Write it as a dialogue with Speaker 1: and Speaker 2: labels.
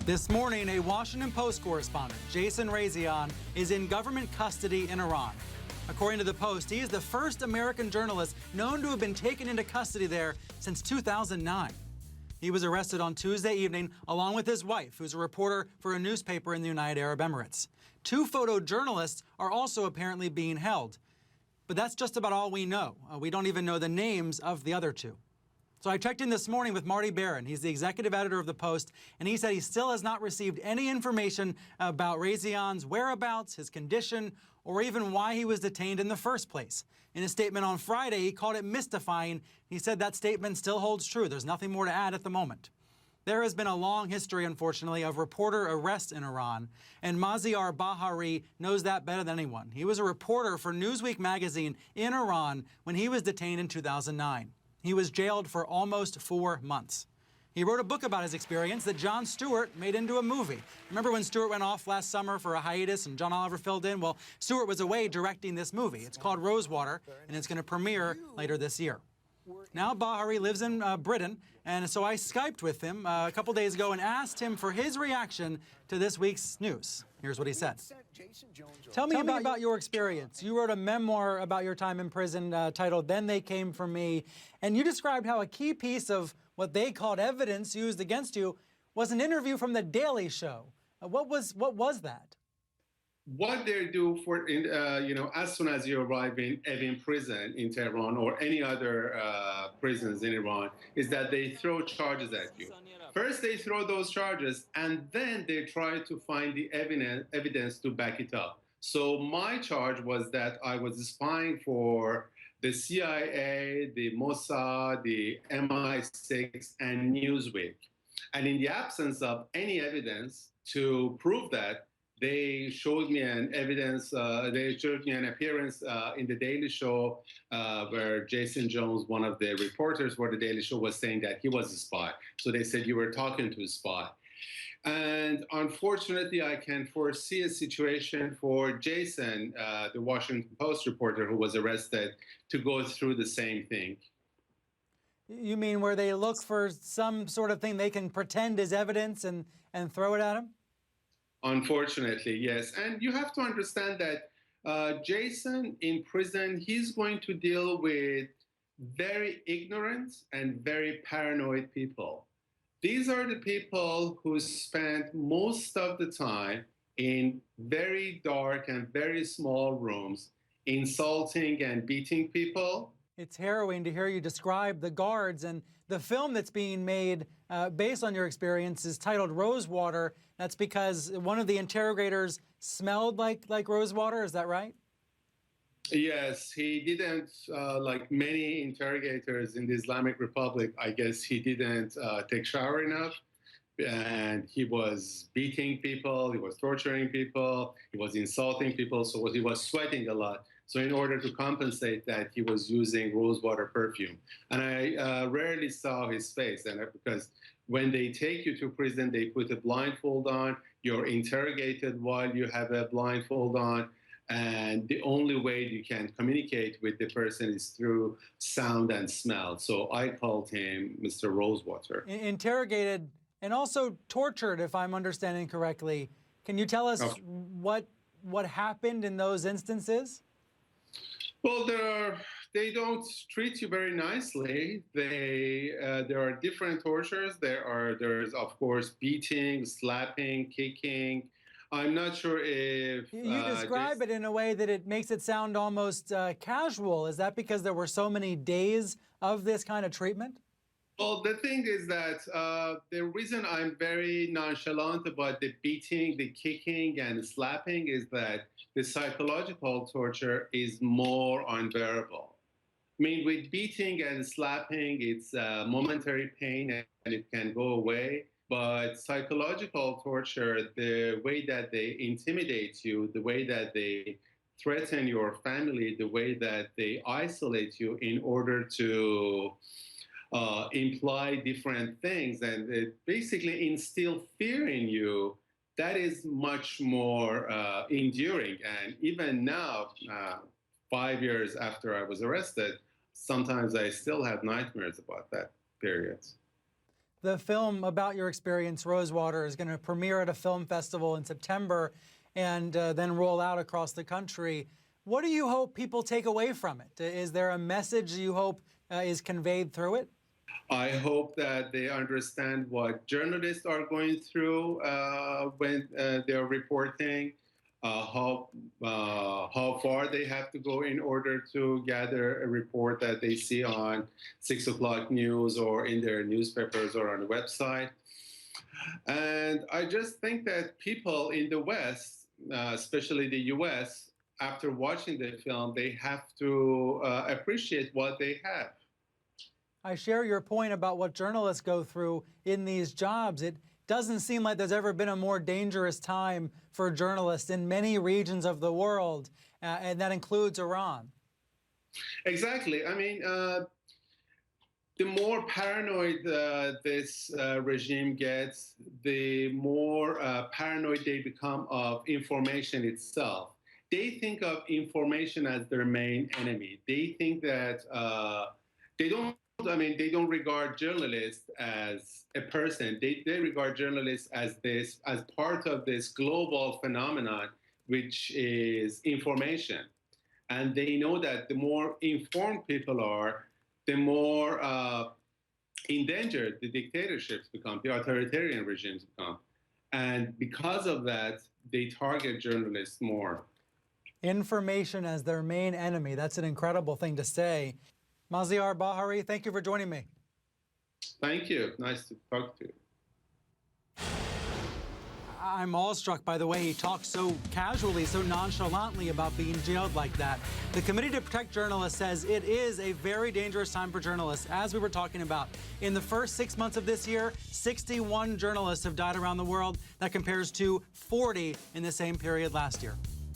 Speaker 1: This morning, a Washington Post correspondent, Jason Razian, is in government custody in Iran. According to the Post, he is the first American journalist known to have been taken into custody there since 2009. He was arrested on Tuesday evening along with his wife, who's a reporter for a newspaper in the United Arab Emirates. Two photojournalists are also apparently being held. But that's just about all we know. We don't even know the names of the other two. So I checked in this morning with Marty Baron. He's the executive editor of the Post, and he said he still has not received any information about Razian's whereabouts, his condition, or even why he was detained in the first place. In a statement on Friday, he called it mystifying. He said that statement still holds true. There's nothing more to add at the moment. There has been a long history, unfortunately, of reporter arrests in Iran, and Maziar Bahari knows that better than anyone. He was a reporter for Newsweek magazine in Iran when he was detained in 2009. He was jailed for almost 4 months. He wrote a book about his experience that Jon Stewart made into a movie. Remember when Stewart went off last summer for a hiatus and John Oliver filled in? Well, Stewart was away directing this movie. It's called Rosewater, and it's going to premiere later this year. Now Bahari lives in Britain, and so I Skyped with him a couple days ago and asked him for his reaction to this week's news. Here's what he said. Tell me about your experience. You wrote a memoir about your time in prison titled Then They Came For Me, and you described how a key piece of what they called evidence used against you was an interview from The Daily Show. What was that?
Speaker 2: What they do for, as soon as you arrive in prison in Tehran or any other prisons in Iran, is that they throw charges at you. First, they throw those charges, and then they try to find the evidence to back it up. So my charge was that I was spying for the CIA, the Mossad, the MI6, and Newsweek. And in the absence of any evidence to prove that, they showed me an appearance in The Daily Show where Jason Jones, one of the reporters for The Daily Show, was saying that he was a spy. So they said you were talking to a spy. And unfortunately, I can foresee a situation for Jason, the Washington Post reporter who was arrested, to go through the same thing.
Speaker 1: You mean where they look for some sort of thing they can pretend is evidence and throw it at him?
Speaker 2: Unfortunately, yes. And you have to understand that Jason in prison, he's going to deal with very ignorant and very paranoid people. These are the people who spent most of the time in very dark and very small rooms, insulting and beating people.
Speaker 1: It's harrowing to hear you describe the guards, and the film that's being made based on your experience is titled Rosewater. That's because one of the interrogators smelled like rosewater, is that right?
Speaker 2: Yes, he didn't, like many interrogators in the Islamic Republic, I guess he didn't take shower enough. And he was beating people, he was torturing people, he was insulting people, so he was sweating a lot. So in order to compensate that, he was using rosewater perfume. And I rarely saw his face, and because when they take you to prison, they put a blindfold on, you're interrogated while you have a blindfold on, and the only way you can communicate with the person is through sound and smell. So I called him Mr. Rosewater.
Speaker 1: Interrogated and also tortured, if I'm understanding correctly. Can you tell us what happened in those instances?
Speaker 2: Well, they don't treat you very nicely. There are different tortures. There's of course beating, slapping, kicking. I'm not sure if
Speaker 1: you describe it in a way that it makes it sound almost casual. Is that because there were so many days of this kind of treatment?
Speaker 2: Well, the thing is that the reason I'm very nonchalant about the beating, the kicking, and the slapping is that the psychological torture is more unbearable. I mean, with beating and slapping, it's momentary pain and it can go away. But psychological torture, the way that they intimidate you, the way that they threaten your family, the way that they isolate you in order to imply different things and basically instill fear in you, that is much more enduring. And even now, 5 years after I was arrested, sometimes I still have nightmares about that period.
Speaker 1: The film about your experience, Rosewater, is going to premiere at a film festival in September and then roll out across the country. What do you hope people take away from it? Is there a message you hope is conveyed through it?
Speaker 2: I hope that they understand what journalists are going through when they're reporting, how far they have to go in order to gather a report that they see on 6 o'clock news or in their newspapers or on the website. And I just think that people in the West, especially the US, after watching the film, they have to appreciate what they have.
Speaker 1: I share your point about what journalists go through in these jobs. It doesn't seem like there's ever been a more dangerous time for journalists in many regions of the world, and that includes Iran.
Speaker 2: Exactly. I mean, the more paranoid this regime gets, the more paranoid they become of information itself. They think of information as their main enemy. They think that they don't regard journalists as a person. They regard journalists as part of this global phenomenon, which is information. And they know that the more informed people are, the more endangered the dictatorships become, the authoritarian regimes become. And because of that, they target journalists more.
Speaker 1: Information as their main enemy. That's an incredible thing to say. Maziar Bahari, thank you for joining me.
Speaker 2: Thank you. Nice to talk to you.
Speaker 1: I'm awestruck by the way he talks so casually, so nonchalantly about being jailed like that. The Committee to Protect Journalists says it is a very dangerous time for journalists, as we were talking about. In the first 6 months of this year, 61 journalists have died around the world. That compares to 40 in the same period last year.